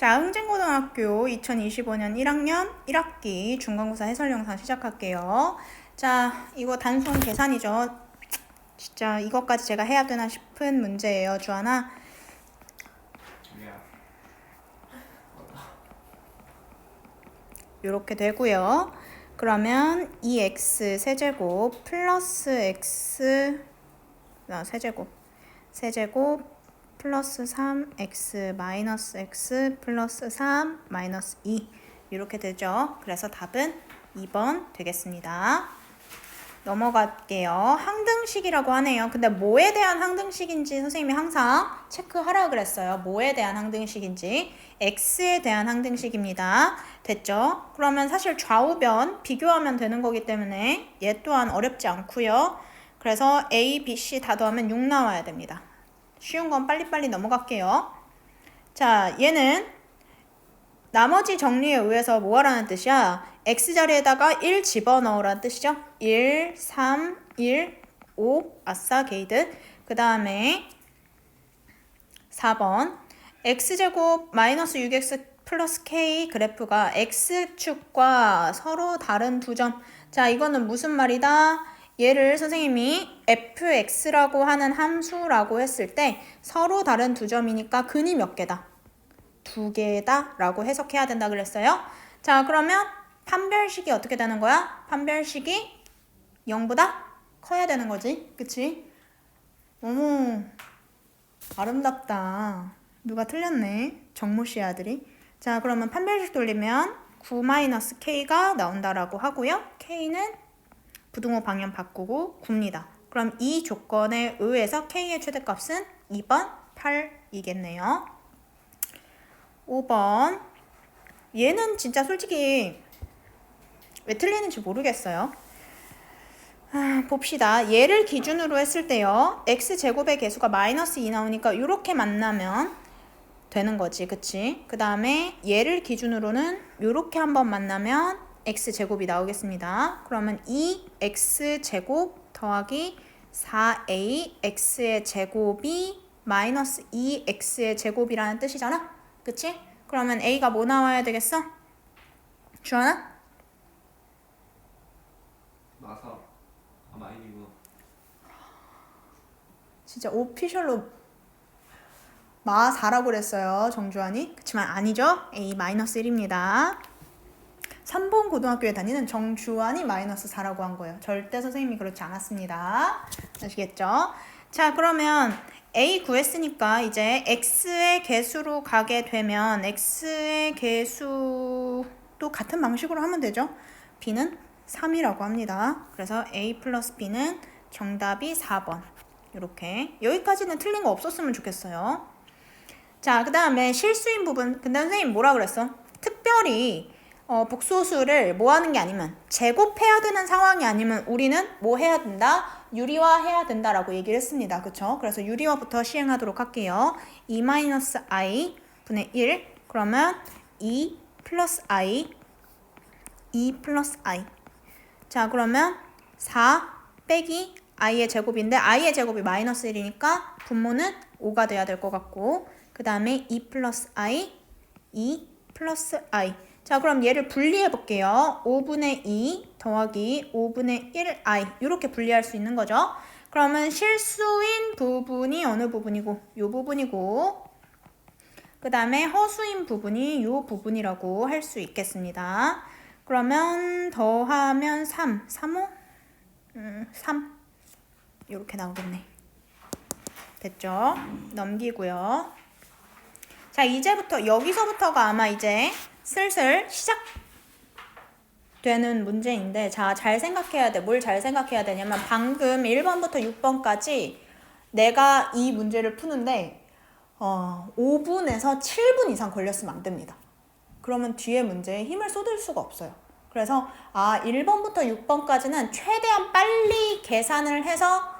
자, 흥진고등학교 2025년 1학년 1학기 중간고사 해설 영상 시작할게요. 자, 이거 단순 계산이죠. 진짜 이것까지 제가 해야 되나 싶은 문제예요. 주하나. 이렇게 되고요. 그러면 2x 세제곱 플러스 x 세제곱 플러스 3x 마이너스 x 플러스 3 마이너스 2 이렇게 되죠. 그래서 답은 2번 되겠습니다. 넘어갈게요. 항등식이라고 하네요. 근데 뭐에 대한 항등식인지 선생님이 항상 체크하라 그랬어요. 뭐에 대한 항등식인지. x에 대한 항등식입니다. 됐죠? 그러면 사실 좌우변 비교하면 되는 거기 때문에 얘 또한 어렵지 않고요. 그래서 a, b, c 다 더하면 6 나와야 됩니다. 쉬운 건 빨리빨리 넘어갈게요. 자, 얘는 나머지 정리에 의해서 뭐 하라는 뜻이야? x자리에다가 1 집어넣으라는 뜻이죠. 1, 3, 1, 5 아싸 게이드. 그 다음에 4번 x제곱 마이너스 6x 플러스 k 그래프가 x축과 서로 다른 두 점. 자, 이거는 무슨 말이다? 얘를 선생님이 fx라고 하는 함수라고 했을 때 서로 다른 두 점이니까 근이 몇 개다? 2개다 라고 해석해야 된다 그랬어요. 자, 그러면 판별식이 어떻게 되는 거야? 판별식이 0보다 커야 되는 거지. 그치? 어머, 아름답다. 누가 틀렸네. 정모씨 아들이. 자, 그러면 판별식 돌리면 9-k가 나온다라고 하고요. k는 부등호 방향 바꾸고 9입니다. 그럼 이 조건에 의해서 k의 최대값은 2번 8이겠네요. 5번 얘는 진짜 솔직히 왜 틀리는지 모르겠어요. 봅시다. 얘를 기준으로 했을 때요. x제곱의 개수가 마이너스 2 나오니까 이렇게 만나면 되는 거지. 그치? 그 다음에 얘를 기준으로는 이렇게 한번 만나면 x제곱이 나오겠습니다. 그러면 2x제곱 더하기 4ax의 제곱이 마이너스 2x의 제곱이라는 뜻이잖아. 그치? 그러면 a가 뭐 나와야 되겠어? 주하나? 마사. 마이니구나. 진짜 오피셜로 마4라고 그랬어요. 정주환이. 그치만 아니죠? a 마이너스 1입니다. 3번 고등학교에 다니는 정주환이 마이너스 4라고 한 거예요. 절대 선생님이 그렇지 않았습니다. 아시겠죠? 자, 그러면 a 구했으니까 이제 x의 개수로 가게 되면 x의 개수도 같은 방식으로 하면 되죠. b는 3이라고 합니다. 그래서 a 플러스 b는 정답이 4번. 이렇게. 여기까지는 틀린 거 없었으면 좋겠어요. 자, 그 다음에 실수인 부분. 근데 선생님 뭐라 그랬어? 특별히 복소수를 뭐 하는 게 아니면 제곱해야 되는 상황이 아니면 우리는 뭐 해야 된다? 유리화해야 된다라고 얘기를 했습니다. 그쵸? 그래서 유리화부터 시행하도록 할게요. 2-i 분의 1 그러면 2 플러스 i 2 플러스 i 자, 그러면 4 빼기 i의 제곱인데 i의 제곱이 마이너스 1이니까 분모는 5가 돼야 될 것 같고 그 다음에 2 플러스 i 2 플러스 i 자, 그럼 얘를 분리해 볼게요. 5분의 2 더하기 5분의 1i 이렇게 분리할 수 있는 거죠. 그러면 실수인 부분이 어느 부분이고 이 부분이고 그 다음에 허수인 부분이 이 부분이라고 할 수 있겠습니다. 그러면 더하면 3 이렇게 나오겠네. 됐죠? 넘기고요. 자, 이제부터 여기서부터가 아마 이제 슬슬 시작되는 문제인데 자, 잘 생각해야 돼. 뭘 잘 생각해야 되냐면 방금 1번부터 6번까지 내가 이 문제를 푸는데 5분에서 7분 이상 걸렸으면 안 됩니다. 그러면 뒤에 문제에 힘을 쏟을 수가 없어요. 그래서 1번부터 6번까지는 최대한 빨리 계산을 해서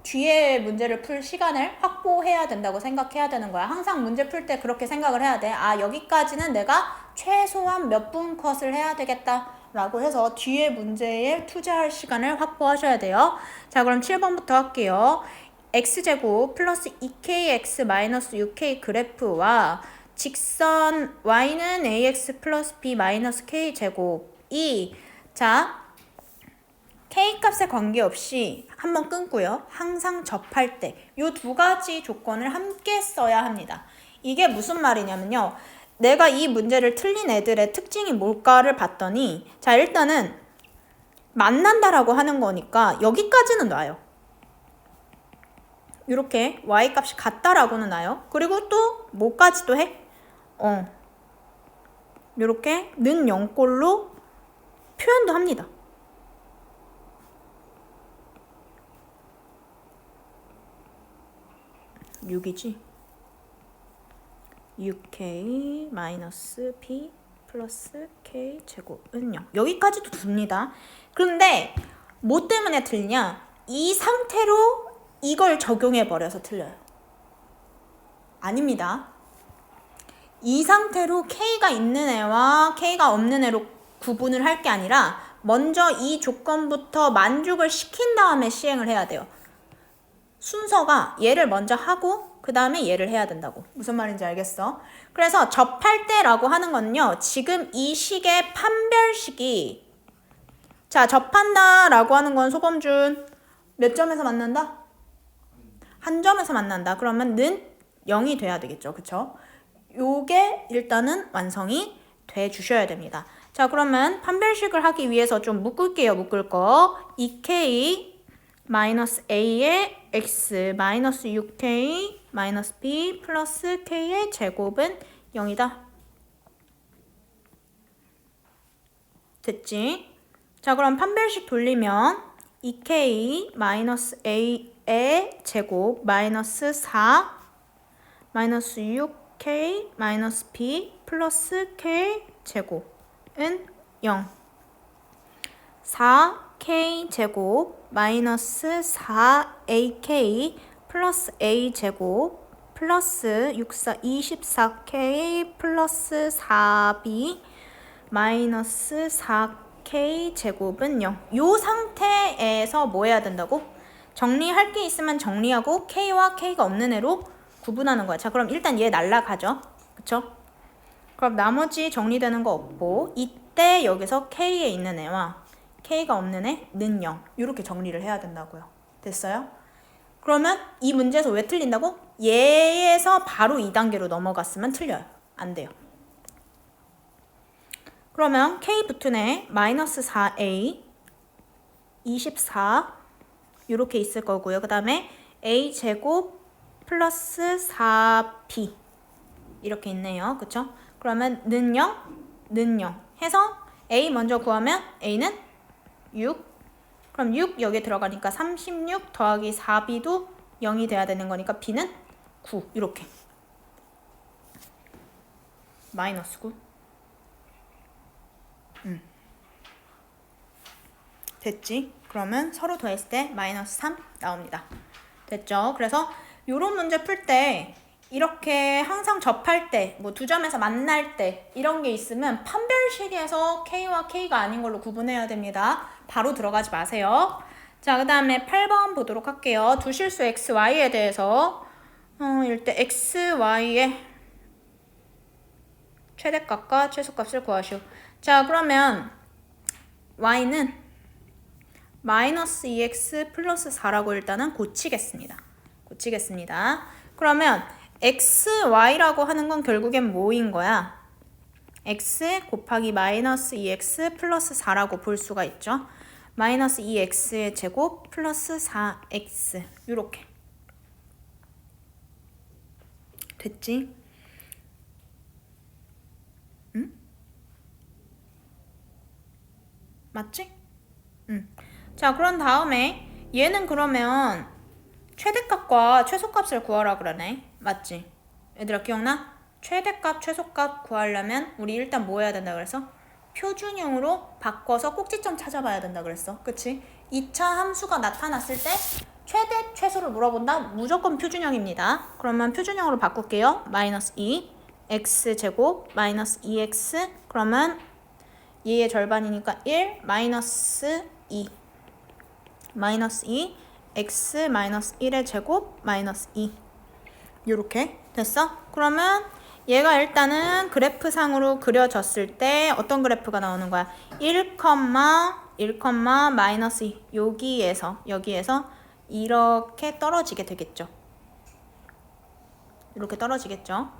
뒤에 문제를 풀 시간을 확보해야 된다고 생각해야 되는 거야. 항상 문제 풀 때 그렇게 생각을 해야 돼. 여기까지는 내가 최소한 몇 분 컷을 해야 되겠다 라고 해서 뒤에 문제에 투자할 시간을 확보하셔야 돼요. 자, 그럼 7번부터 할게요. x제곱 플러스 2kx 마이너스 6k 그래프와 직선 y는 ax 플러스 b 마이너스 k 제곱 2. 자, k 값에 관계없이 한번 끊고요. 항상 접할 때 이 두 가지 조건을 함께 써야 합니다. 이게 무슨 말이냐면요. 내가 이 문제를 틀린 애들의 특징이 뭘까를 봤더니 자, 일단은 만난다라고 하는 거니까 여기까지는 놔요. 이렇게 y 값이 같다라고는 놔요. 그리고 또 뭐까지도 해? 이렇게 는 0꼴로 표현도 합니다. (6이지) 6k 마이너스 p 플러스 k 제곱은 0. 여기까지도 둡니다. 그런데 뭐 때문에 틀리냐? 이 상태로 이걸 적용해 버려서 틀려요. 아닙니다. 이 상태로 k가 있는 애와 k가 없는 애로 구분을 할 게 아니라 먼저 이 조건부터 만족을 시킨 다음에 시행을 해야 돼요. 순서가 얘를 먼저 하고 그 다음에 얘를 해야 된다고. 무슨 말인지 알겠어? 그래서 접할 때라고 하는 거는요. 지금 이 식의 판별식이 자, 접한다 라고 하는 건 소범준 몇 점에서 만난다? 한 점에서 만난다. 그러면 는 0이 돼야 되겠죠. 그쵸? 요게 일단은 완성이 돼 주셔야 됩니다. 자, 그러면 판별식을 하기 위해서 좀 묶을게요. 묶을 거. 2k 마이너스 a의 x 마이너스 6k 마이너스 b 플러스 k의 제곱은 0이다. 됐지? 자, 그럼 판별식 돌리면 2k 마이너스 a의 제곱 마이너스 4 마이너스 6k 마이너스 b 플러스 k 제곱은 0. 4k 제곱 마이너스 4ak 플러스 a 제곱 플러스 24k 플러스 4b 마이너스 4k 제곱은 0. 요 상태에서 뭐 해야 된다고? 정리할 게 있으면 정리하고 k와 k가 없는 애로 구분하는 거야. 자, 그럼 일단 얘 날라가죠. 그쵸? 그럼 나머지 정리되는 거 없고 이때 여기서 k에 있는 애와 k가 없는 애는 0. 이렇게 정리를 해야 된다고요. 됐어요? 그러면 이 문제에서 왜 틀린다고? 얘에서 바로 2단계로 넘어갔으면 틀려요. 안 돼요. 그러면 k 붙은 애 마이너스 4a 24 이렇게 있을 거고요. 그 다음에 a 제곱 플러스 4b 이렇게 있네요. 그쵸? 그러면 는 0, 는 0 해서 a 먼저 구하면 a는 6. 그럼 6 여기 들어가니까 36 더하기 4b도 0이 돼야 되는 거니까 b는 9. 이렇게. 마이너스 9. 됐지? 그러면 서로 더했을 때 마이너스 3 나옵니다. 됐죠? 그래서 요런 문제 풀 때 이렇게 항상 접할 때, 뭐 두 점에서 만날 때 이런 게 있으면 판별식에서 K와 K가 아닌 걸로 구분해야 됩니다. 바로 들어가지 마세요. 자, 그 다음에 8번 보도록 할게요. 두 실수 X, Y에 대해서 이럴 때 X, Y의 최대값과 최소값을 구하시오. 자, 그러면 Y는 마이너스 2x 플러스 4라고 일단은 고치겠습니다. 그러면 x, y라고 하는 건 결국엔 뭐인 거야? x 곱하기 마이너스 2x 플러스 4라고 볼 수가 있죠. 마이너스 2x의 제곱 플러스 4x 이렇게. 됐지? 응? 맞지? 응. 자, 그런 다음에 얘는 그러면 최대값과 최소값을 구하라 그러네. 맞지? 얘들아 기억나? 최대값, 최소값 구하려면 우리 일단 뭐 해야 된다 그랬어? 표준형으로 바꿔서 꼭지점 찾아봐야 된다 그랬어. 그치? 2차 함수가 나타났을 때 최대, 최소를 물어본다? 무조건 표준형입니다. 그러면 표준형으로 바꿀게요. 마이너스 2 x제곱 마이너스 2x 그러면 얘의 절반이니까 1 마이너스 2 마이너스 2 x 마이너스 1의 제곱 마이너스 2 요렇게 됐어? 그러면 얘가 일단은 그래프상으로 그려졌을 때 어떤 그래프가 나오는 거야? 1, 1, 마이너스 2 여기에서 이렇게 떨어지게 되겠죠. 이렇게 떨어지겠죠.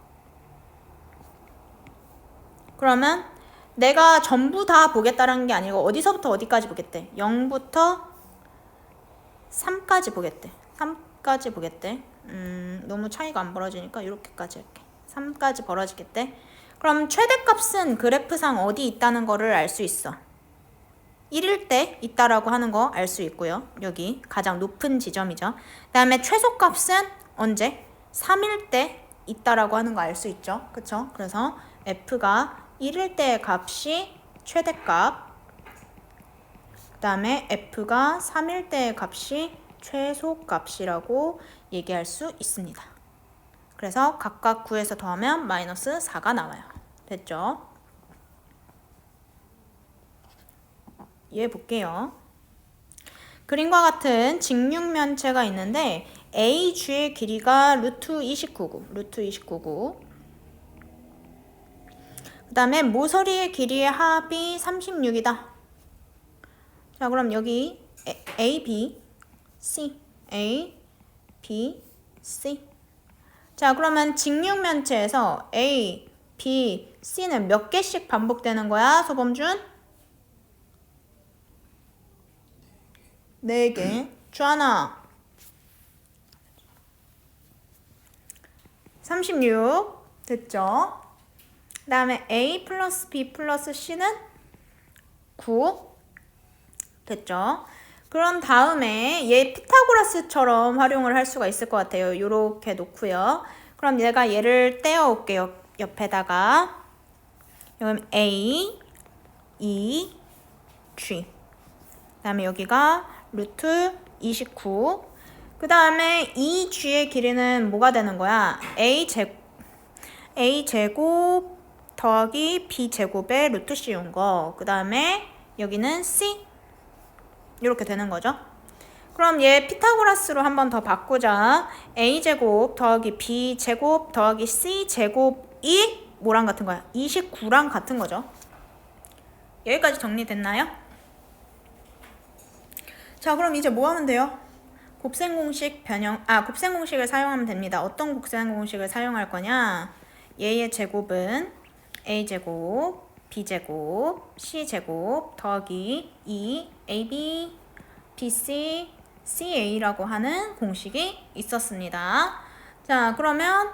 그러면 내가 전부 다 보겠다라는 게 아니고 어디서부터 어디까지 보겠대? 0부터 3까지 보겠대. 3까지 보겠대. 너무 차이가 안 벌어지니까 이렇게까지 할게. 3까지 벌어지겠대. 그럼 최대값은 그래프상 어디 있다는 거를 알 수 있어. 1일 때 있다라고 하는 거 알 수 있고요. 여기 가장 높은 지점이죠. 그 다음에 최소값은 언제? 3일 때 있다라고 하는 거 알 수 있죠. 그쵸? 그래서 F가 1일 때의 값이 최대값, 그 다음에 F가 3일 때의 값이 최소값이라고 얘기할 수 있습니다. 그래서 각각 9에서 더하면 마이너스 4가 나와요. 됐죠? 이해해 볼게요. 그림과 같은 직육면체가 있는데 AG의 길이가 루트 29구. 그 다음에 모서리의 길이의 합이 36이다. 자, 그럼 여기 A, B, C. 자, 그러면 직육면체에서 A, B, C는 몇 개씩 반복되는 거야, 소범준? 4개. 주하나. 36. 됐죠? 그 다음에 A 플러스 B 플러스 C는 9. 됐죠? 그런 다음에 얘 피타고라스처럼 활용을 할 수가 있을 것 같아요. 요렇게 놓고요. 그럼 내가 얘를 떼어올게요. 옆에다가. 그럼 A, E, G. 그 다음에 여기가 루트 29. 그 다음에 이 G의 길이는 뭐가 되는 거야? A제곱 더하기 B제곱의 루트 씌운 거. 그 다음에 여기는 C. 이렇게 되는 거죠. 그럼 얘 피타고라스로 한 번 더 바꾸자. A제곱 더하기 B제곱 더하기 C제곱이 뭐랑 같은 거야? 29랑 같은 거죠. 여기까지 정리됐나요? 자, 그럼 이제 뭐 하면 돼요? 곱셈공식을 사용하면 됩니다. 어떤 곱셈공식을 사용할 거냐? 얘의 제곱은 A제곱, B제곱, C제곱 더하기 2AB, BC, CA라고 하는 공식이 있었습니다. 자, 그러면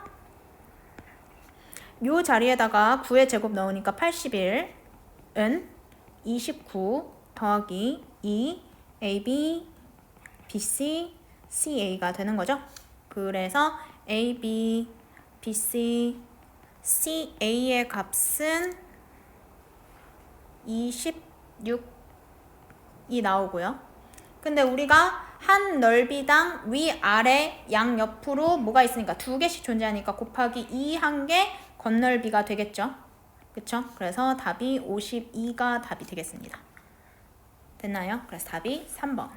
요 자리에다가 9의 제곱 넣으니까 81은 29 더하기 2 AB, BC, CA가 되는 거죠. 그래서 AB, BC, CA의 값은 26이 나오고요. 근데 우리가 한 넓이당 위아래 양옆으로 뭐가 있으니까 2개씩 존재하니까 곱하기 2 한 개 건널비가 되겠죠. 그쵸? 그래서 답이 52가 답이 되겠습니다. 됐나요? 그래서 답이 3번.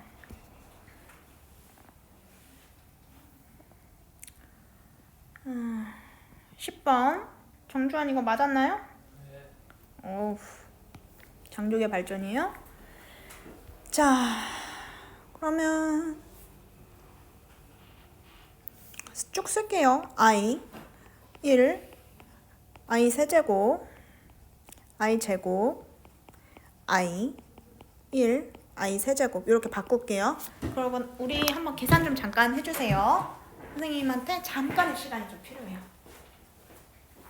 10번. 정주환 이거 맞았나요? 네. 어우, 장족의 발전이에요. 자, 그러면 쭉 쓸게요. I 1, I 세제곱, I 제곱, I 1, I 세제곱 이렇게 바꿀게요. 그리고 우리 한번 계산 좀 잠깐 해주세요. 선생님한테 잠깐의 시간이 좀 필요해요.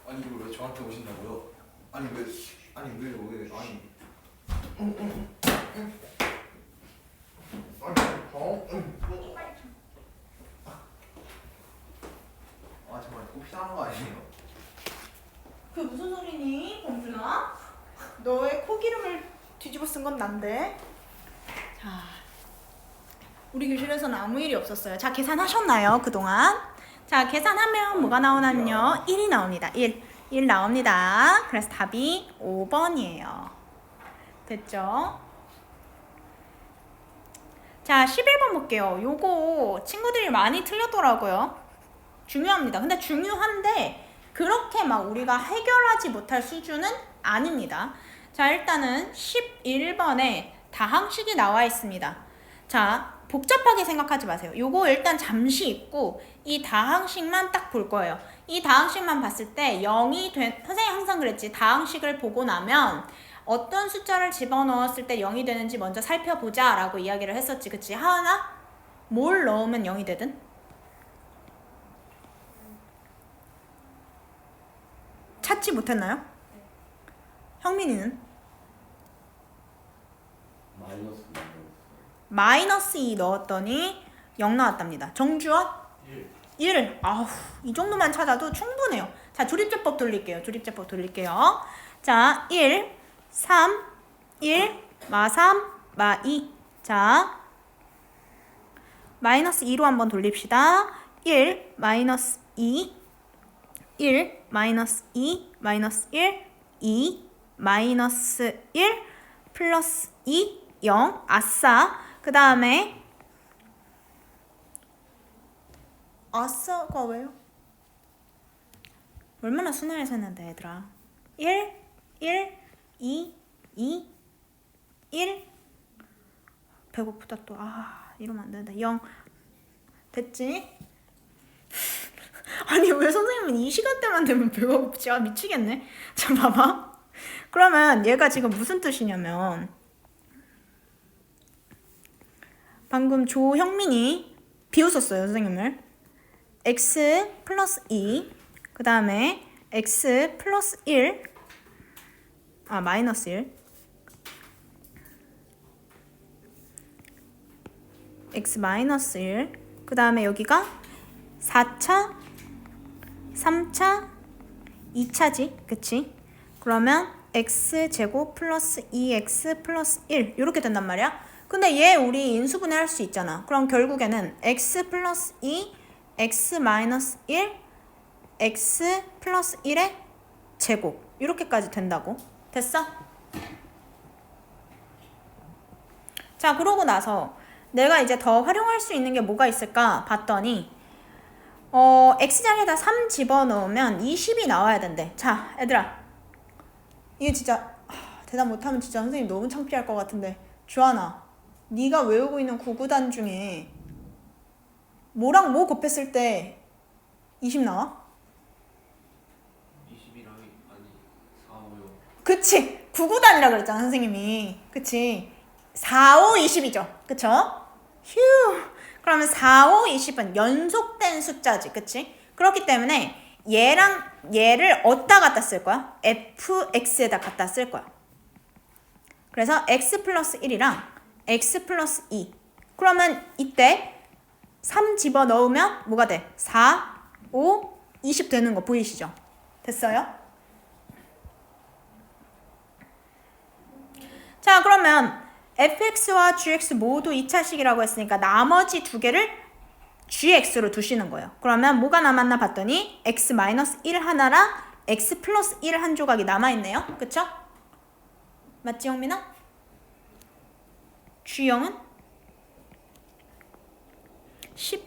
아니 이걸 왜 저한테 오신다고요? 아니 왜 아니 아 정말 꼭 필요한 거 아니에요? 그 무슨 소리니, 범준아? 너의 코기름을 뒤집어 쓴 건 난데. 자, 우리 교실에서는 아무 일이 없었어요. 자, 계산하셨나요, 그동안? 자, 계산하면 뭐가 나오냐면요. 1이 나옵니다. 1 나옵니다. 그래서 답이 5번이에요. 됐죠? 자, 11번 볼게요. 요거 친구들이 많이 틀렸더라고요. 중요합니다. 근데 중요한데 그렇게 막 우리가 해결하지 못할 수준은 아닙니다. 자, 일단은 11번에 다항식이 나와 있습니다. 자, 복잡하게 생각하지 마세요. 요거 일단 잠시 잊고 이 다항식만 딱 볼 거예요. 이 다항식만 봤을 때 0이 선생님 항상 그랬지. 다항식을 보고 나면 어떤 숫자를 집어넣었을 때 0이 되는지 먼저 살펴보자 라고 이야기를 했었지. 그치? 하은아? 뭘 넣으면 0이 되든? 찾지 못했나요? 형민이는? 마이너스 2 넣었더니 0 나왔답니다. 정주원? 1. 아우, 이 정도만 찾아도 충분해요. 자, 조립제법 돌릴게요. 조립제법 돌릴게요. 자, 1, 3, 1, 마 3, 마 2. 자, 마이너스 2로 한번 돌립시다. 1, 마이너스 2, 1, 마이너스 2, 마이너스 1, 2, 마이너스 1, 플러스 2, 0. 아싸. 그 다음에 아싸가 왜요? 얼마나 순화해서 했는데 얘들아. 1, 1, 2, 2, 1. 배고프다 또. 아, 이러면 안 된다. 0. 됐지? 아니 왜 선생님은 이 시간대만 되면 배가 고프지? 아, 미치겠네. 자, 봐봐. 그러면 얘가 지금 무슨 뜻이냐면 방금 조형민이 비웃었어요 선생님을. x 플러스 2, 그 다음에 x 플러스 1, 아 마이너스 1, x 마이너스 1, 그 다음에 여기가 4차, 3차, 2차지, 그치? 그러면 x제곱 플러스 2x 플러스 1 이렇게 된단 말이야. 근데 얘 우리 인수분해 할 수 있잖아. 그럼 결국에는 x 플러스 2, x 마이너스 1, x 플러스 1의 제곱 이렇게까지 된다고. 됐어? 자, 그러고 나서 내가 이제 더 활용할 수 있는 게 뭐가 있을까 봤더니 x자리에다 3 집어넣으면 20이 나와야 된대. 자, 얘들아 이게 진짜 대답 못하면 진짜 선생님 너무 창피할 것 같은데 주하나, 네가 외우고 있는 구구단 중에 뭐랑 뭐 곱했을 때 20 나와? 20이랑 아니 4, 5, 6. 그치, 구구단이라 그랬잖아 선생님이. 그치, 4, 5, 20이죠. 그쵸? 휴. 그러면 4, 5, 20은 연속된 숫자지. 그치? 그렇기 때문에 얘랑 얘를 어디다 갖다 쓸 거야? fx에다 갖다 쓸 거야. 그래서 x 플러스 1이랑 x 플러스 2. 그러면 이때 3 집어넣으면 뭐가 돼? 4, 5, 20 되는 거 보이시죠? 됐어요? 자, 그러면 fx와 gx 모두 2차식이라고 했으니까 나머지 두 개를 gx로 두시는 거예요. 그러면 뭐가 남았나 봤더니 x-1 하나랑 x 플러스 1 한 조각이 남아있네요. 그쵸? 맞지, 영민아? g형은 10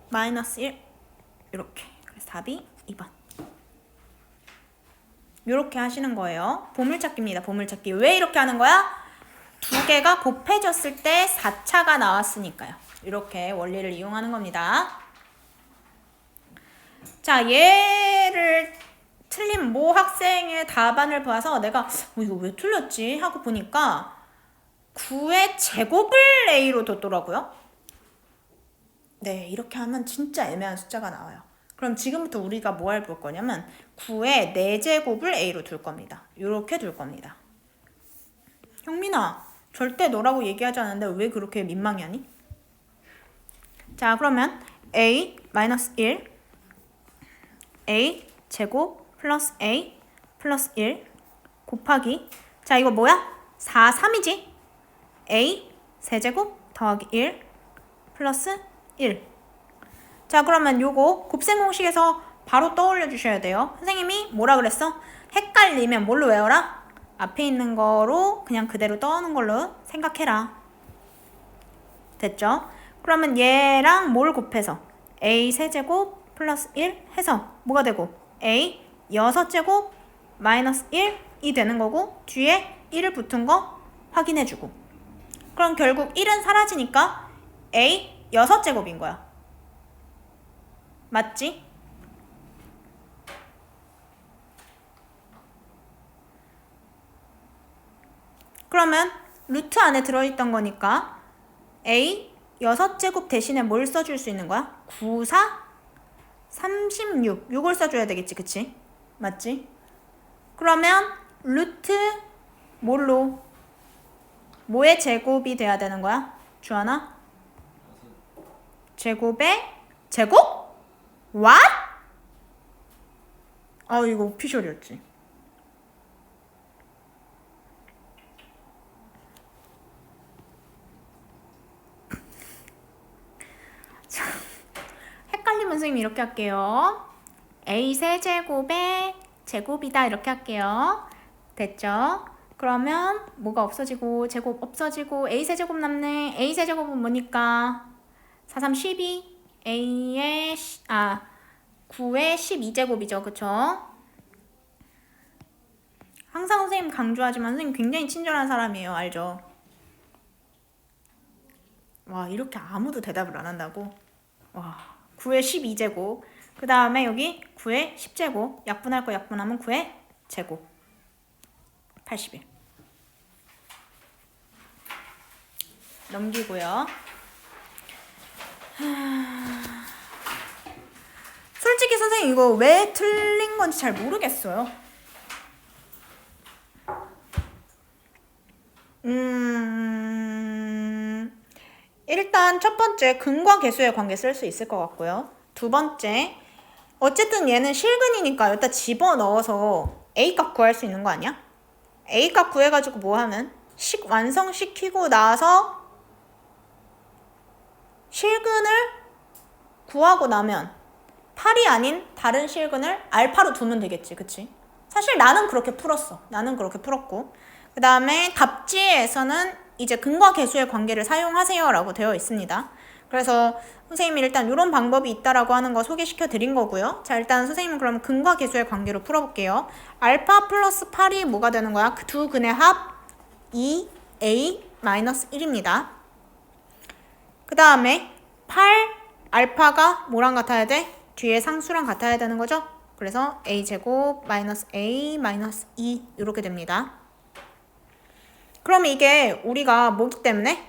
마이너스 1 이렇게. 그래서 답이 2번. 이렇게 하시는 거예요. 보물찾기입니다. 보물찾기. 왜 이렇게 하는 거야? 두 개가 곱해졌을 때 4차가 나왔으니까요. 이렇게 원리를 이용하는 겁니다. 자, 얘를 틀린 모 학생의 답안을 봐서 내가 이거 왜 틀렸지? 하고 보니까 9의 제곱을 a로 뒀더라고요. 네, 이렇게 하면 진짜 애매한 숫자가 나와요. 그럼 지금부터 우리가 뭐 할 볼 거냐면 9의 4제곱을 a로 둘 겁니다. 이렇게 둘 겁니다. 형민아, 절대 너라고 얘기하지 않았는데 왜 그렇게 민망해하니? 자, 그러면 a-1 a 제곱 플러스 a 플러스 1 곱하기, 자 이거 뭐야? 4, 3이지? a 세제곱 더하기 1 플러스 1. 자, 그러면 요거 곱셈 공식에서 바로 떠올려 주셔야 돼요. 선생님이 뭐라 그랬어? 헷갈리면 뭘로 외워라? 앞에 있는 거로 그냥 그대로 떠오는 걸로 생각해라. 됐죠? 그러면 얘랑 뭘 곱해서 a 세제곱 플러스 1 해서 뭐가 되고? a 6제곱 마이너스 1이 되는 거고 뒤에 1을 붙은 거 확인해주고 그럼 결국 1은 사라지니까 a 6제곱인 거야. 맞지? 그러면 루트 안에 들어있던 거니까 a 6제곱 대신에 뭘 써줄 수 있는 거야? 9, 4, 36 요걸 써줘야 되겠지, 그치? 맞지? 그러면 루트 뭘로? 뭐의 제곱이 돼야 되는 거야? 주하나? 제곱의 제곱? What? 이거 오피셜이었지. 헷갈리면 선생님 이렇게 할게요. a 세제곱의 제곱이다 이렇게 할게요. 됐죠? 그러면 뭐가 없어지고 제곱 없어지고 a 세제곱 남네. a 세제곱은 뭐니까? 4, 3, 12 a의 9의 12제곱이죠. 그쵸? 항상 선생님 강조하지만 선생님 굉장히 친절한 사람이에요. 알죠? 와, 이렇게 아무도 대답을 안 한다고? 와, 9의 12제곱. 그 다음에 여기 9의 10제곱. 약분할 거 약분하면 9의 제곱. 81. 넘기고요. 솔직히 선생님 이거 왜 틀린 건지 잘 모르겠어요. 일단 첫 번째 근과 계수의 관계 쓸 수 있을 것 같고요. 두 번째 어쨌든 얘는 실근이니까 여기다 집어넣어서 A값 구할 수 있는 거 아니야? A값 구해가지고 뭐 하면 완성시키고 나서 실근을 구하고 나면 8이 아닌 다른 실근을 알파로 두면 되겠지, 그치? 사실 나는 그렇게 풀었어. 나는 그렇게 풀었고 그 다음에 답지에서는 이제 근과 계수의 관계를 사용하세요 라고 되어 있습니다. 그래서 선생님이 일단 이런 방법이 있다라고 하는 거 소개시켜 드린 거고요. 자, 일단 선생님은 그럼 근과 계수의 관계로 풀어볼게요. 알파 플러스 8이 뭐가 되는 거야? 그 두 근의 합 2a 마이너스 1입니다. 그 다음에 8 알파가 뭐랑 같아야 돼? 뒤에 상수랑 같아야 되는 거죠? 그래서 a제곱 마이너스 a 마이너스 2 이렇게 됩니다. 그럼 이게 우리가 뭐기 때문에?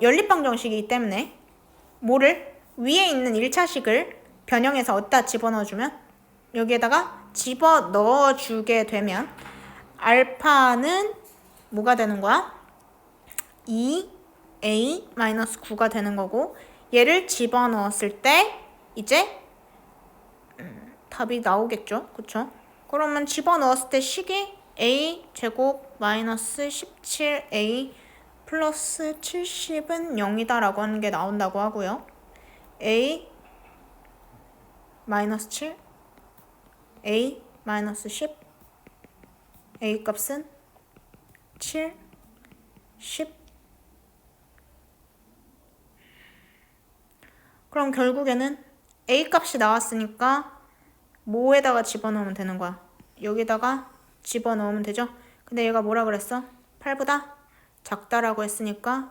연립방정식이기 때문에 뭐를? 위에 있는 1차식을 변형해서 어디다 집어넣어주면? 여기에다가 집어넣어주게 되면 알파는 뭐가 되는 거야? 2a-9가 되는 거고 얘를 집어넣었을 때 이제 답이 나오겠죠? 그쵸? 그러면 집어넣었을 때 식이 a 제곱 마이너스 17a 플러스 70은 0이다 라고 하는 게 나온다고 하고요. a 마이너스 7 a 마이너스 10 a 값은 7 10 그럼 결국에는 a 값이 나왔으니까 뭐에다가 집어넣으면 되는 거야? 여기다가 집어넣으면 되죠? 근데 얘가 뭐라 그랬어? 8보다 작다라고 했으니까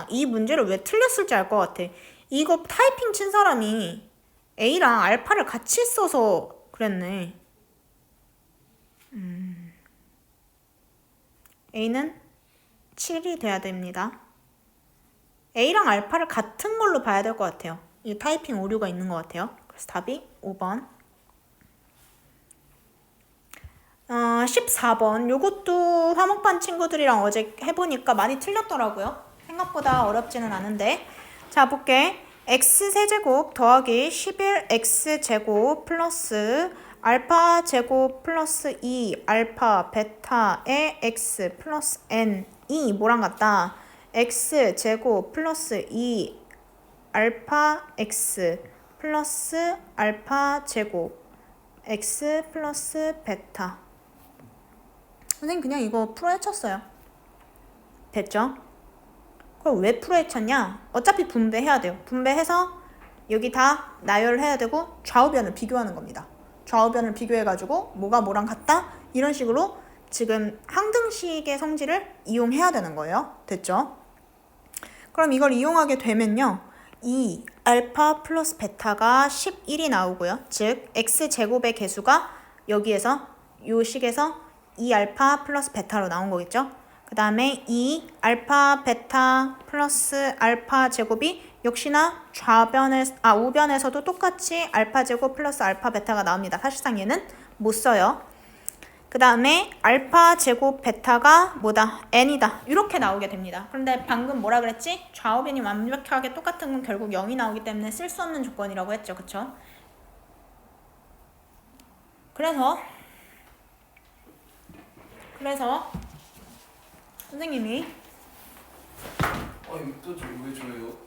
이 문제를 왜 틀렸을지 알 것 같아. 이거 타이핑 친 사람이 A랑 알파를 같이 써서 그랬네. A는 7이 돼야 됩니다. A랑 알파를 같은 걸로 봐야 될 것 같아요. 이 타이핑 오류가 있는 것 같아요. 그래서 답이 5번. 14번. 요것도 화목반 친구들이랑 어제 해보니까 많이 틀렸더라고요. 생각보다 어렵지는 않은데. 자, 볼게. x세제곱 더하기 11x제곱 플러스 알파 제곱 플러스 2 알파 베타의 x 플러스 n이 뭐랑 같다? x제곱 플러스 2 알파 x 플러스 알파 제곱 x 플러스 베타. 선생님 그냥 이거 풀어헤쳤어요. 됐죠? 그럼 왜 풀어헤쳤냐? 어차피 분배해야 돼요. 분배해서 여기 다 나열해야 되고 좌우변을 비교하는 겁니다. 좌우변을 비교해가지고 뭐가 뭐랑 같다? 이런 식으로 지금 항등식의 성질을 이용해야 되는 거예요. 됐죠? 그럼 이걸 이용하게 되면요. 이 알파 플러스 베타가 11이 나오고요. 즉 x제곱의 개수가 여기에서 요 식에서 2알파 플러스 베타로 나온 거겠죠. 그 다음에 2 알파 베타 플러스 알파 제곱이 역시나 우변에서도 똑같이 알파 제곱 플러스 알파 베타가 나옵니다. 사실상 얘는 못 써요. 그 다음에 알파 제곱 베타가 뭐다? n이다. 이렇게 나오게 됩니다. 그런데 방금 뭐라 그랬지? 좌우변이 완벽하게 똑같은 건 결국 0이 나오기 때문에 쓸 수 없는 조건이라고 했죠. 그쵸? 그래서 선생님이 아니 또왜 저예요?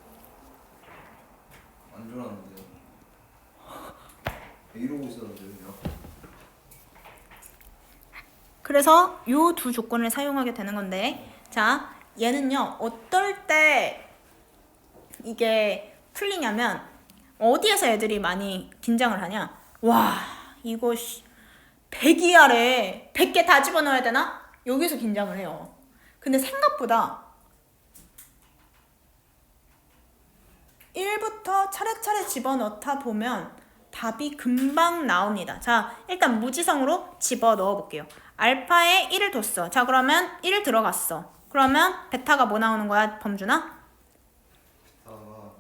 안 좋았는데요. 이러고 있었는데요. 그냥. 그래서 요 두 조건을 사용하게 되는 건데, 자, 얘는요, 어떨 때 이게 풀리냐면, 어디에서 애들이 많이 긴장을 하냐? 와, 이거 100이하래. 100개 다 집어넣어야 되나? 여기서 긴장을 해요. 근데 생각보다 1부터 차례차례 집어넣다 보면 답이 금방 나옵니다. 자, 일단 무지성으로 집어넣어 볼게요. 알파에 1을 뒀어. 자, 그러면 1 들어갔어. 그러면 베타가 뭐 나오는 거야, 범준아? 베타가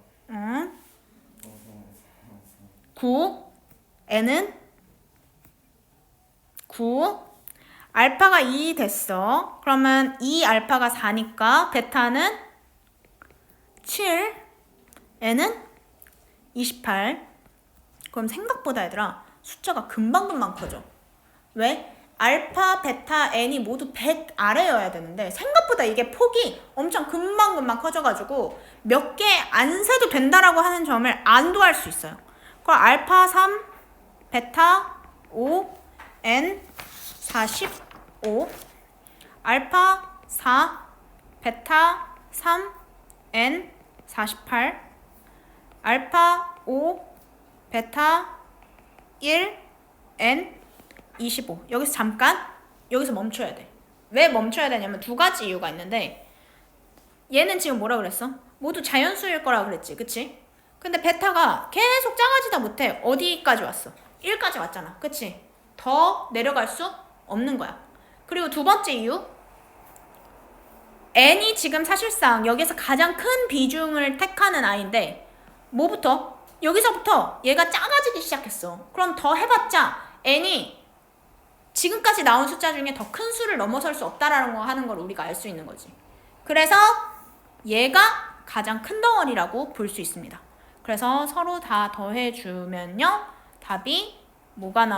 9. n은 9. 알파가 2 됐어. 그러면 2 알파가 4니까 베타는 7. n은 28. 그럼 생각보다 얘들아 숫자가 금방금방 커져. 왜? 알파, 베타, n이 모두 100 아래여야 되는데 생각보다 이게 폭이 엄청 금방금방 커져가지고 몇 개 안 세도 된다라고 하는 점을 안도할 수 있어요. 그럼 알파 3, 베타 5, n 45, 알파 4, 베타 3, n 48, 알파 5, 베타 1, n 25. 여기서 잠깐 여기서 멈춰야 돼. 왜 멈춰야 되냐면 두 가지 이유가 있는데, 얘는 지금 뭐라 그랬어? 모두 자연수일 거라 그랬지, 그치? 근데 베타가 계속 작아지다 못해 어디까지 왔어? 1까지 왔잖아, 그치? 더 내려갈 수 없는 거야. 그리고 두 번째 이유, n이 지금 사실상 여기서 가장 큰 비중을 택하는 아이인데 뭐부터? 여기서부터 얘가 작아지기 시작했어. 그럼 더 해봤자 n이 지금까지 나온 숫자 중에 더 큰 수를 넘어설 수 없다라는 거 하는 걸 우리가 알 수 있는 거지. 그래서 얘가 가장 큰 덩어리라고 볼 수 있습니다. 그래서 서로 다 더해주면요, 답이 뭐가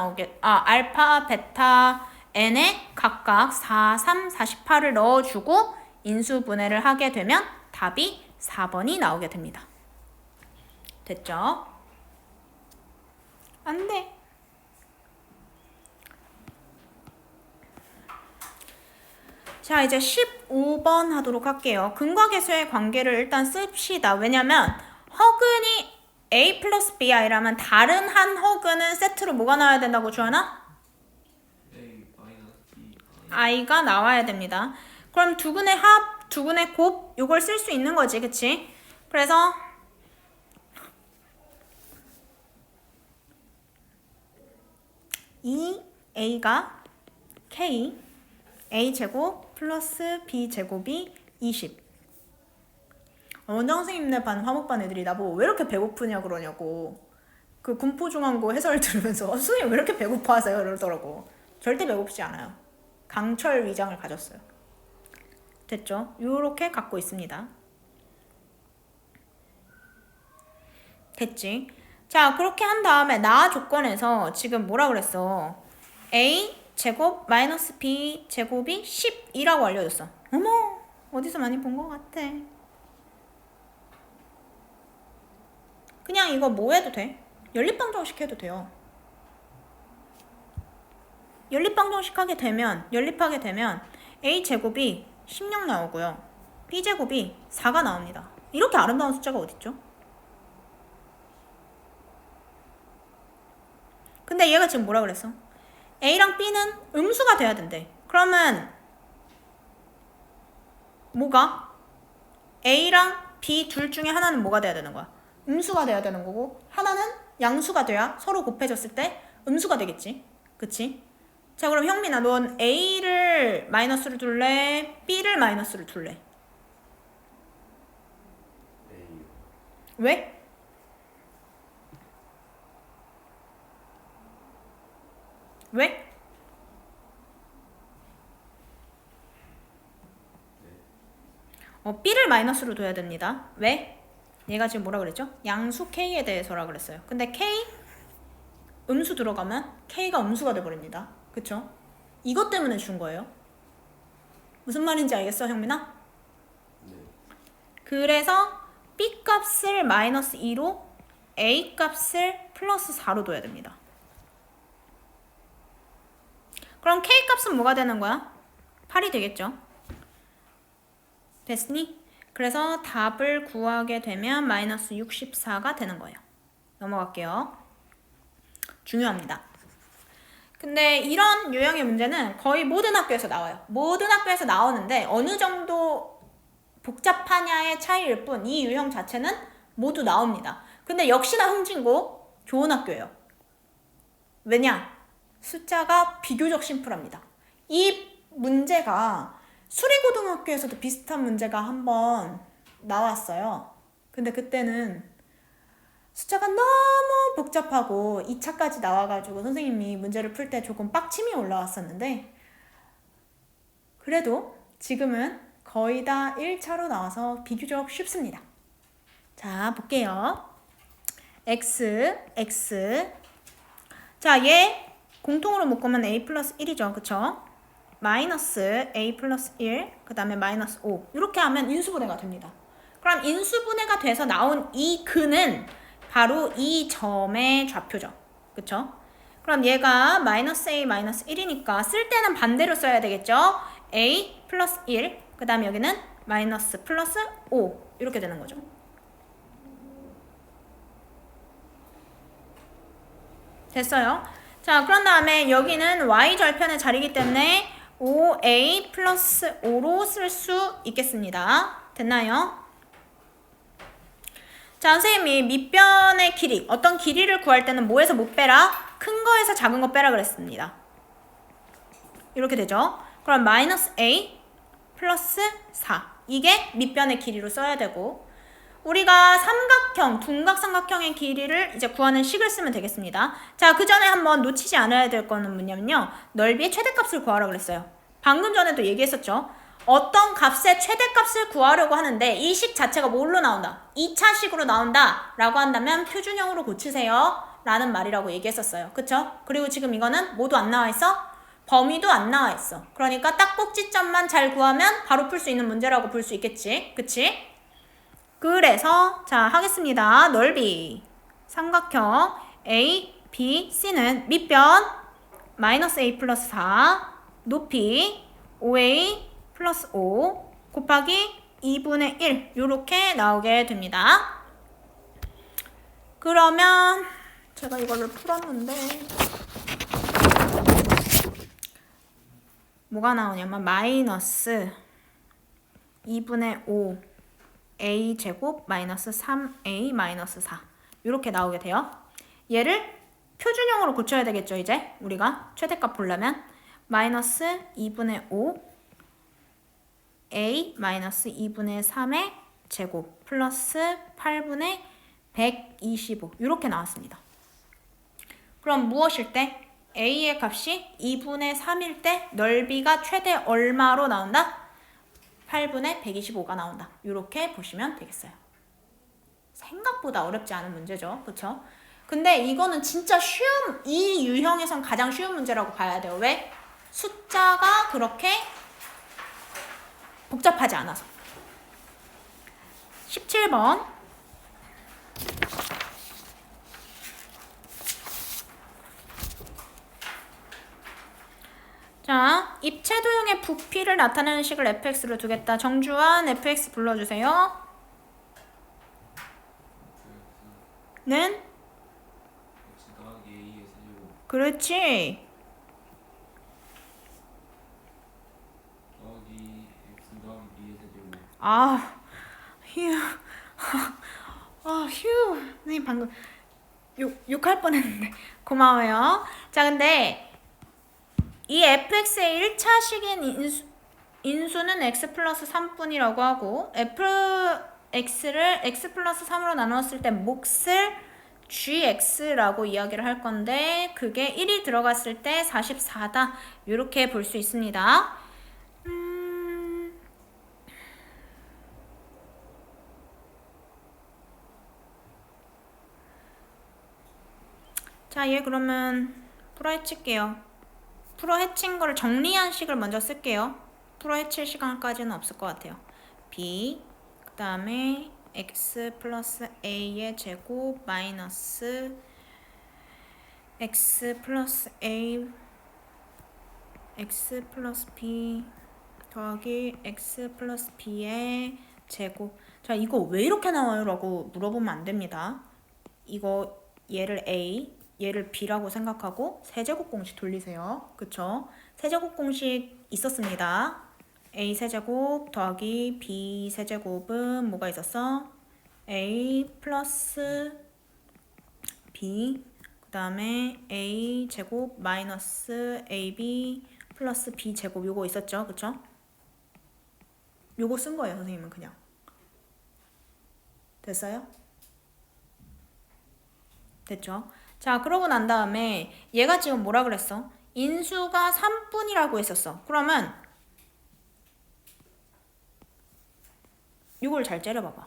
알파, 베타, n에 각각 4, 3, 48을 넣어주고 인수분해를 하게 되면 답이 4번이 나오게 됩니다. 됐죠? 안 돼. 자, 이제 15번 하도록 할게요. 근과 계수의 관계를 일단 씁시다. 왜냐면 허근이 a 플러스 b i라면 다른 한 허근은 세트로 뭐가 나와야 된다고 주하나? A 마이너스 B i가 나와야 됩니다. 그럼 두근의 합, 두근의 곱 이걸 쓸 수 있는 거지, 그치? 그래서 이 a가 k a제곱 플러스 b제곱이 20. 원장 선생님네 반 화목반 애들이 나보고 왜 이렇게 배고프냐 그러냐고. 그 군포중앙고 해설 들으면서 선생님 왜 이렇게 배고파 하세요? 이러더라고. 절대 배고프지 않아요. 강철 위장을 가졌어요. 됐죠? 요렇게 갖고 있습니다. 됐지? 자, 그렇게 한 다음에 나 조건에서 지금 뭐라 그랬어? a 제곱 마이너스 b 제곱이 12라고 알려줬어. 어머, 어디서 많이 본 것 같아. 그냥 이거 뭐 해도 돼? 연립방정식 해도 돼요. 연립방정식 연립하게 되면 a 제곱이 16 나오고요. b 제곱이 4가 나옵니다. 이렇게 아름다운 숫자가 어딨죠? 근데 얘가 지금 뭐라 그랬어? A랑 B는 음수가 돼야 된대. 그러면 뭐가? A랑 B 둘 중에 하나는 뭐가 돼야 되는 거야? 음수가 돼야 되는 거고 하나는 양수가 돼야 서로 곱해졌을 때 음수가 되겠지. 그치? 자, 그럼 형민아, 넌 A를 마이너스로 둘래? B를 마이너스로 둘래? A. 왜? 왜? B를 마이너스로 둬야 됩니다. 왜? 얘가 지금 뭐라 그랬죠? 양수 K에 대해서라 그랬어요. 근데 K 음수 들어가면 K가 음수가 돼버립니다. 그쵸? 이것 때문에 준 거예요. 무슨 말인지 알겠어, 형민아? 네. 그래서 B 값을 마이너스 2로 A 값을 플러스 4로 둬야 됩니다. 그럼 K 값은 뭐가 되는 거야? 8이 되겠죠? 됐니? 그래서 답을 구하게 되면 마이너스 64가 되는 거예요. 넘어갈게요. 중요합니다. 근데 이런 유형의 문제는 거의 모든 학교에서 나와요. 모든 학교에서 나오는데 어느 정도 복잡하냐의 차이일 뿐 이 유형 자체는 모두 나옵니다. 근데 역시나 흥진고 좋은 학교예요. 왜냐? 숫자가 비교적 심플합니다. 이 문제가 수리고등학교에서도 비슷한 문제가 한번 나왔어요. 근데 그때는 숫자가 너무 복잡하고 2차까지 나와가지고 선생님이 문제를 풀 때 조금 빡침이 올라왔었는데 그래도 지금은 거의 다 1차로 나와서 비교적 쉽습니다. 자, 볼게요. x. 자, 얘 공통으로 묶으면 a 플러스 1이죠. 그쵸? 마이너스 a 플러스 1, 그 다음에 마이너스 5 이렇게 하면 인수분해가 됩니다. 그럼 인수분해가 돼서 나온 이 근은 바로 이 점의 좌표죠. 그쵸? 그럼 얘가 마이너스 a 마이너스 1이니까 쓸 때는 반대로 써야 되겠죠? a 플러스 1, 그 다음에 여기는 마이너스 플러스 5 이렇게 되는 거죠. 됐어요? 자, 그런 다음에 여기는 y절편의 자리이기 때문에 5a 플러스 5로 쓸 수 있겠습니다. 됐나요? 자, 선생님이 밑변의 길이, 어떤 길이를 구할 때는 뭐에서 못 빼라? 큰 거에서 작은 거 빼라 그랬습니다. 이렇게 되죠. 그럼 마이너스 a 플러스 4 이게 밑변의 길이로 써야 되고 우리가 삼각형, 둔각삼각형의 길이를 이제 구하는 식을 쓰면 되겠습니다. 자, 그 전에 한번 놓치지 않아야 될 거는 뭐냐면요. 넓이의 최대값을 구하라 그랬어요. 방금 전에도 얘기했었죠. 어떤 값의 최대값을 구하려고 하는데 이 식 자체가 뭘로 나온다? 2차식으로 나온다 라고 한다면 표준형으로 고치세요 라는 말이라고 얘기했었어요. 그쵸? 그리고 지금 이거는 뭐도 안 나와 있어? 범위도 안 나와 있어. 그러니까 딱 꼭지점만 잘 구하면 바로 풀 수 있는 문제라고 볼 수 있겠지. 그치? 그래서 자, 하겠습니다. 넓이 삼각형 A, B, C는 밑변 마이너스 A 플러스 4 높이 5A 플러스 5 곱하기 2분의 1 이렇게 나오게 됩니다. 그러면 제가 이거를 풀었는데 뭐가 나오냐면 마이너스 2분의 5 a 제곱 마이너스 3a 마이너스 4 이렇게 나오게 돼요. 얘를 표준형으로 고쳐야 되겠죠. 이제 우리가 최대값 보려면 마이너스 2분의 5 a 마이너스 2분의 3의 제곱 플러스 8분의 125 이렇게 나왔습니다. 그럼 무엇일 때? a의 값이 2분의 3일 때 넓이가 최대 얼마로 나온다? 8분의 125가 나온다. 이렇게 보시면 되겠어요. 생각보다 어렵지 않은 문제죠. 그쵸? 근데 이거는 진짜 쉬운, 이 유형에선 가장 쉬운 문제라고 봐야 돼요. 왜? 숫자가 그렇게 복잡하지 않아서. 17번. 자, 입체도형의 부피를 나타내는 식을 fx로 두겠다. 정주환 fx 불러주세요. 는 x 더하기 a의 세제곱 그렇지. 더하기 x 더하기 b의 세제곱. 아, 휴. 휴. 선생님 방금 욕할 뻔했는데. 고마워요. 자, 근데 이 fx의 1차 식인 인수는 x 플러스 3뿐이라고 하고 fx를 x 플러스 3으로 나누었을 때 몫을 gx라고 이야기를 할 건데 그게 1이 들어갔을 때 44다. 이렇게 볼 수 있습니다. 자, 얘 그러면 풀어 헤칠게요. 풀어 헤친 거를 정리한 식을 먼저 쓸게요. 풀어 헤칠 시간까지는 없을 것 같아요. b 그 다음에 x 플러스 a의 제곱 마이너스 x 플러스 a x 플러스 b 더하기 x 플러스 b의 제곱. 자, 이거 왜 이렇게 나와요? 라고 물어보면 안 됩니다. 이거 얘를 a 얘를 b라고 생각하고 세제곱 공식 돌리세요. 그쵸? 세제곱 공식 있었습니다. a 세제곱 더하기 b 세제곱은 뭐가 있었어? a 플러스 b 그 다음에 a 제곱 마이너스 ab 플러스 b 제곱 요거 있었죠? 그쵸? 요거 쓴 거예요. 선생님은 그냥. 됐어요? 됐죠? 자, 그러고 난 다음에 얘가 지금 뭐라 그랬어? 인수가 3뿐이라고 했었어. 그러면 이걸 잘 째려봐봐.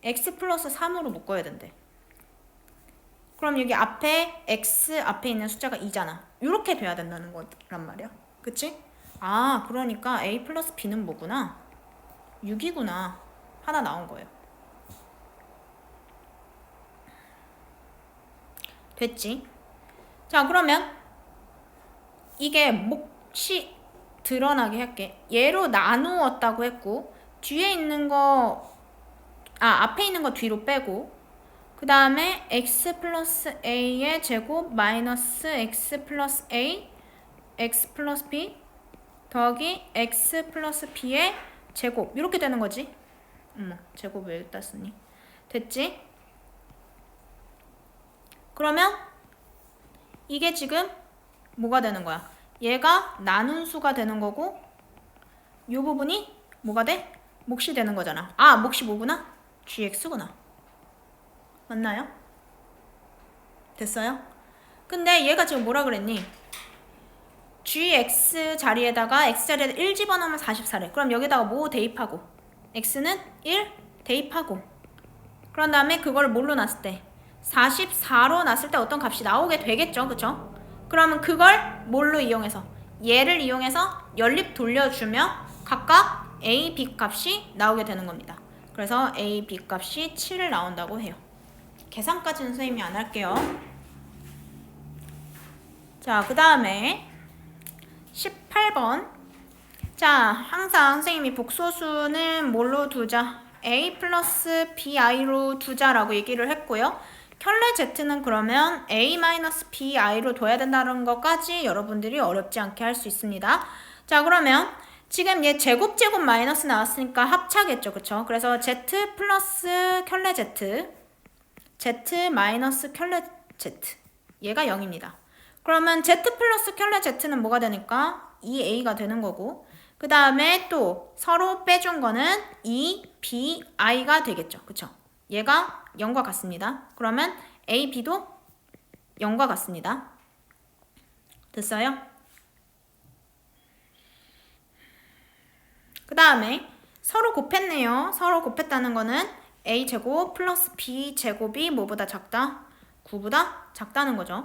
x 플러스 3으로 묶어야 된대. 그럼 여기 앞에 x 앞에 있는 숫자가 2잖아. 이렇게 돼야 된다는 거란 말이야. 그치? 아, 그러니까 a 플러스 b는 뭐구나? 6이구나. 하나 나온 거예요. 됐지? 자, 그러면 이게 몫이 드러나게 할게. 얘로 나누었다고 했고 뒤에 있는 거 앞에 있는 거 뒤로 빼고 그 다음에 x 플러스 a의 제곱 마이너스 x 플러스 a x 플러스 b 더하기 x 플러스 b의 제곱 이렇게 되는 거지. 제곱 왜 여기다 쓰니? 됐지? 그러면 이게 지금 뭐가 되는 거야? 얘가 나눈 수가 되는 거고 이 부분이 뭐가 돼? 몫이 되는 거잖아. 아, 몫이 뭐구나? gx구나. 맞나요? 됐어요? 근데 얘가 지금 뭐라 그랬니? gx 자리에다가 x 자리에다 1 집어넣으면 44래. 그럼 여기다가 뭐 대입하고 x는 1 대입하고 그런 다음에 그걸 뭘로 놨을 때 44로 놨을 때 어떤 값이 나오게 되겠죠. 그쵸? 그러면 그걸 뭘로 이용해서 얘를 이용해서 연립 돌려주면 각각 a, b 값이 나오게 되는 겁니다. 그래서 a, b 값이 7 나온다고 해요. 계산까지는 선생님이 안 할게요. 자, 그 다음에 18번. 자, 항상 선생님이 복소수는 뭘로 두자? a 플러스 bi로 두자라고 얘기를 했고요. 켤레 z는 그러면 a-bi로 둬야 된다는 것까지 여러분들이 어렵지 않게 할 수 있습니다. 자, 그러면 지금 얘 제곱 마이너스 나왔으니까 합차겠죠. 그쵸? 그래서 z 플러스 켤레 z 마이너스 켤레 z 얘가 0입니다. 그러면 z 플러스 켤레 z는 뭐가 되니까 2a가 되는 거고 그 다음에 또 서로 빼준 거는 2bi가 되겠죠. 그쵸? 얘가 0과 같습니다. 그러면 a, b도 0과 같습니다. 됐어요? 그 다음에 서로 곱했네요. 서로 곱했다는 거는 a제곱 플러스 b제곱이 뭐보다 작다? 9보다 작다는 거죠.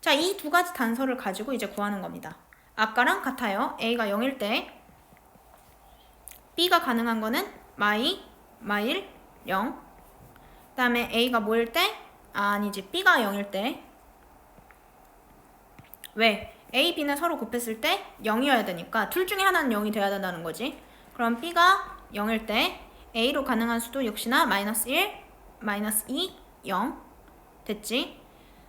자, 이 두 가지 단서를 가지고 이제 구하는 겁니다. 아까랑 같아요. a가 0일 때 b가 가능한 거는 마일 0. 그 다음에 a가 뭐일 때? 아니지, b가 0일 때. 왜? a, b는 서로 곱했을 때 0이어야 되니까 둘 중에 하나는 0이 돼야 된다는 거지. 그럼 b가 0일 때 a로 가능한 수도 역시나 마이너스 1, 마이너스 2, 0. 됐지?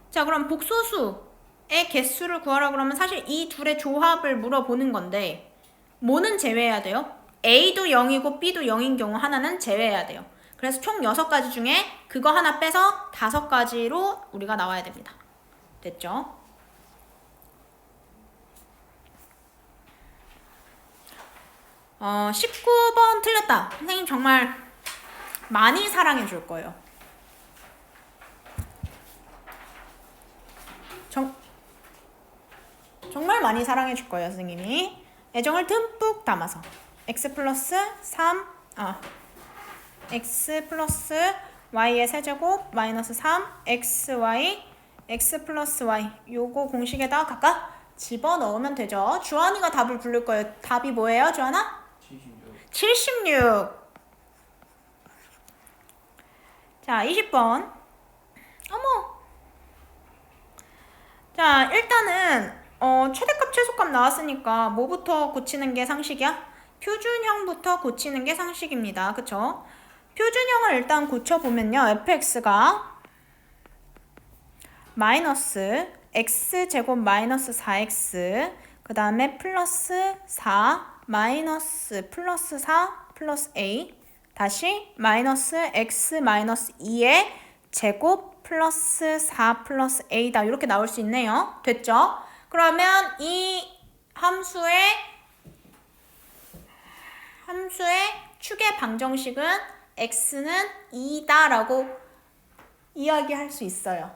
자, 그럼 복소수 개수를 구하라 그러면 사실 이 둘의 조합을 물어보는 건데 뭐는 제외해야 돼요? A도 0이고 B도 0인 경우 하나는 제외해야 돼요. 그래서 총 6가지 중에 그거 하나 빼서 5가지로 우리가 나와야 됩니다. 됐죠? 어, 19번 틀렸다. 선생님 정말 많이 사랑해 줄 거예요. 정말 많이 사랑해 줄 거예요, 선생님이. 애정을 듬뿍 담아서. x 플러스 y의 세제곱 마이너스 3 xy x 플러스 y 요거 공식에다가 각각 집어넣으면 되죠. 주한이가 답을 부를 거예요. 답이 뭐예요, 주한아? 76. 자, 20번. 어머. 자, 일단은 최대값, 최소값 나왔으니까 뭐부터 고치는 게 상식이야? 표준형부터 고치는 게 상식입니다. 그쵸? 표준형을 일단 고쳐보면요. fx가 마이너스 x제곱 마이너스 4x 그 다음에 플러스 4 마이너스 플러스 4 플러스 a 다시 마이너스 x 마이너스 2의 제곱 플러스 4 플러스 a다. 이렇게 나올 수 있네요. 됐죠? 그러면 이 함수의 축의 방정식은 x는 2다 라고 이야기할 수 있어요.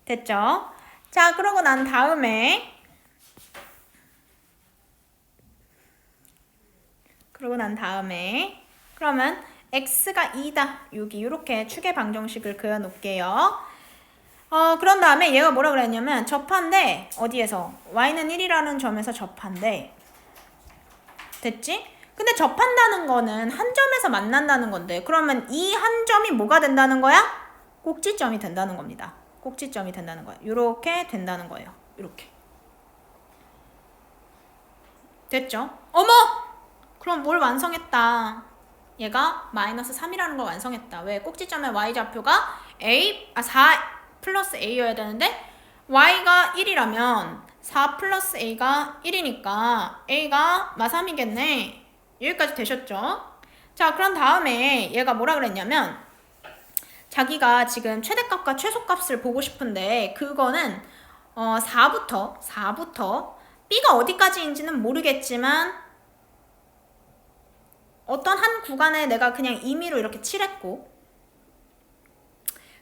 됐죠? 자, 그러고 난 다음에 그러면 x가 2다. 여기 이렇게 축의 방정식을 그려놓을게요. 그런 다음에 얘가 뭐라 그랬냐면 접한데 어디에서? y는 1이라는 점에서 접한데 됐지? 근데 접한다는 거는 한 점에서 만난다는 건데 그러면 이 한 점이 뭐가 된다는 거야? 꼭지점이 된다는 겁니다. 꼭지점이 된다는 거예요. 이렇게 된다는 거예요. 이렇게. 됐죠? 어머! 그럼 뭘 완성했다. 얘가 마이너스 3이라는 걸 완성했다. 왜? 꼭지점의 y좌표가 4 플러스 a여야 되는데 y가 1이라면 4 플러스 a가 1이니까 a가 마3이겠네. 여기까지 되셨죠? 자, 그런 다음에 얘가 뭐라 그랬냐면 자기가 지금 최대값과 최소값을 보고 싶은데 그거는 4부터 b가 어디까지인지는 모르겠지만 어떤 한 구간에 내가 그냥 임의로 이렇게 칠했고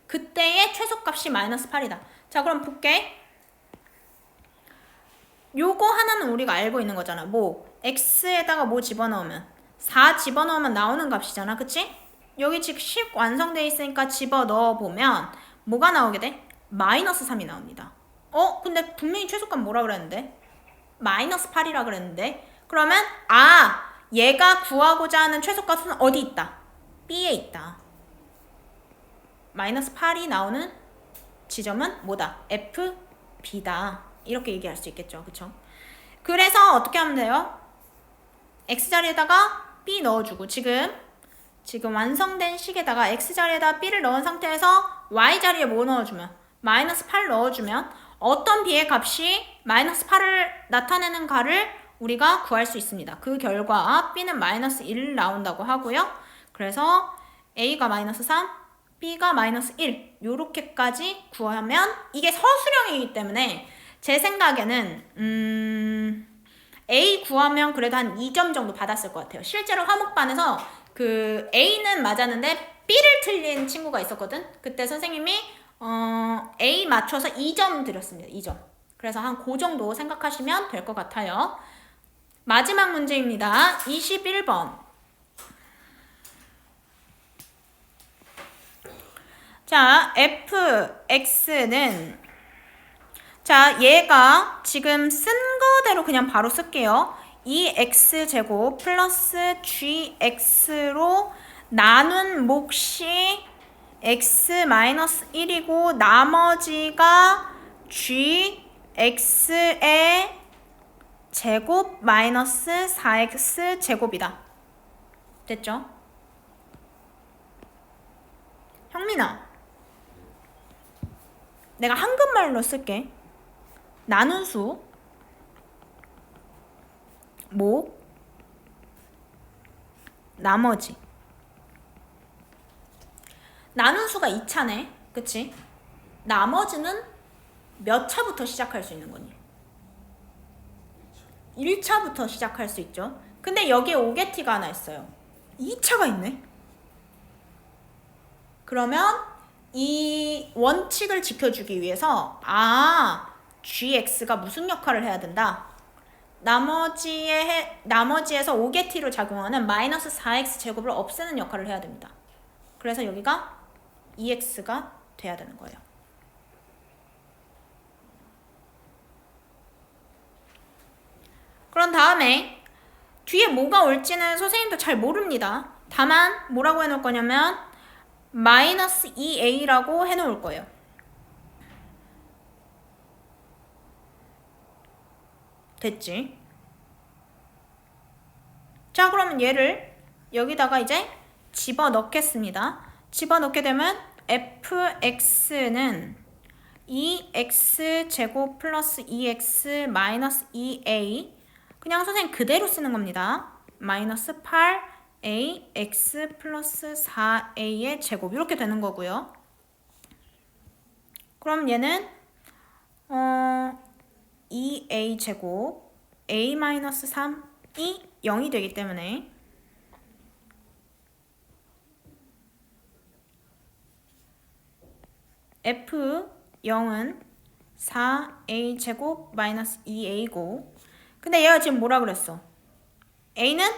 그때의 최소값이 마이너스 8이다. 자, 그럼 볼게. 요거 하나는 우리가 알고 있는 거잖아. 뭐 x에다가 뭐 집어넣으면 4 집어넣으면 나오는 값이잖아. 그치? 여기 지금 10 완성되어 있으니까 집어넣어보면 뭐가 나오게 돼? 마이너스 3이 나옵니다. 근데 분명히 최소값 뭐라 그랬는데? 마이너스 8이라 그랬는데? 그러면 얘가 구하고자 하는 최소값은 어디 있다? B에 있다. 마이너스 8이 나오는 지점은 뭐다? F, B다. 이렇게 얘기할 수 있겠죠. 그쵸? 그래서 어떻게 하면 돼요? X자리에다가 B 넣어주고 지금 완성된 식에다가 X자리에다 B를 넣은 상태에서 Y자리에 뭐 넣어주면? 마이너스 8 넣어주면 어떤 B의 값이 마이너스 8을 나타내는 가를 우리가 구할 수 있습니다. 그 결과 B는 마이너스 1 나온다고 하고요. 그래서 A가 마이너스 3, B가 마이너스 1 요렇게까지 구하면 이게 서술형이기 때문에 제 생각에는 A 구하면 그래도 한 2점 정도 받았을 것 같아요. 실제로 화목반에서 그 A는 맞았는데 B를 틀린 친구가 있었거든. 그때 선생님이 A 맞춰서 2점 드렸습니다. 2점. 그래서 한 그 정도 생각하시면 될 것 같아요. 마지막 문제입니다. 21번. 자, fx는 자, 얘가 지금 쓴 거대로 그냥 바로 쓸게요. 2x제곱 플러스 gx로 나눈 몫이 x-1이고 나머지가 gx의 제곱 마이너스 4x 제곱이다. 됐죠? 형민아, 내가 한국말로 쓸게. 나눈 수 목 나머지. 나눈 수가 2차네. 그치? 나머지는 몇 차부터 시작할 수 있는 거니? 1차부터 시작할 수 있죠. 근데 여기에 오게티가 하나 있어요. 2차가 있네. 그러면 이 원칙을 지켜주기 위해서 gx가 무슨 역할을 해야 된다? 나머지에서 오게티로 작용하는 마이너스 4x 제곱을 없애는 역할을 해야 됩니다. 그래서 여기가 2x가 돼야 되는 거예요. 그런 다음에 뒤에 뭐가 올지는 선생님도 잘 모릅니다. 다만 뭐라고 해놓을 거냐면 마이너스 2a라고 해놓을 거예요. 됐지? 자, 그러면 얘를 여기다가 이제 집어넣겠습니다. 집어넣게 되면 fx는 2x 플러스 2x 마이너스 2a, 그냥 선생님 그대로 쓰는 겁니다. 마이너스 8ax 플러스 4a의 제곱, 이렇게 되는 거고요. 그럼 얘는 2a 제곱 a 마이너스 3이 0이 되기 때문에 f0은 4a 제곱 마이너스 2a고, 근데 얘가 지금 뭐라 그랬어? a는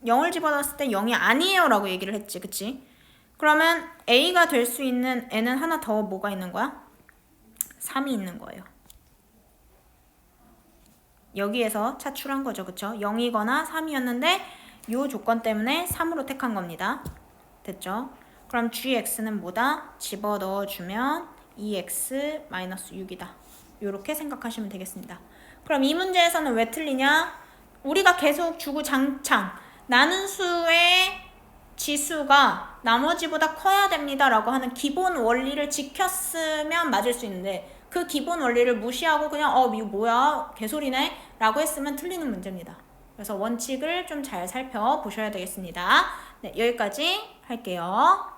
0을 집어넣었을 때 0이 아니에요 라고 얘기를 했지, 그치? 그러면 a가 될 수 있는 n은 하나 더 뭐가 있는 거야? 3이 있는 거예요. 여기에서 차출한 거죠, 그쵸? 0이거나 3이었는데 이 조건 때문에 3으로 택한 겁니다. 됐죠? 그럼 gx는 뭐다? 집어넣어주면 2x-6이다. 이렇게 생각하시면 되겠습니다. 그럼 이 문제에서는 왜 틀리냐? 우리가 계속 주구장창 나눈 수의 지수가 나머지보다 커야 됩니다 라고 하는 기본 원리를 지켰으면 맞을 수 있는데, 그 기본 원리를 무시하고 그냥 이거 뭐야 개소리네 라고 했으면 틀리는 문제입니다. 그래서 원칙을 좀 잘 살펴보셔야 되겠습니다. 네, 여기까지 할게요.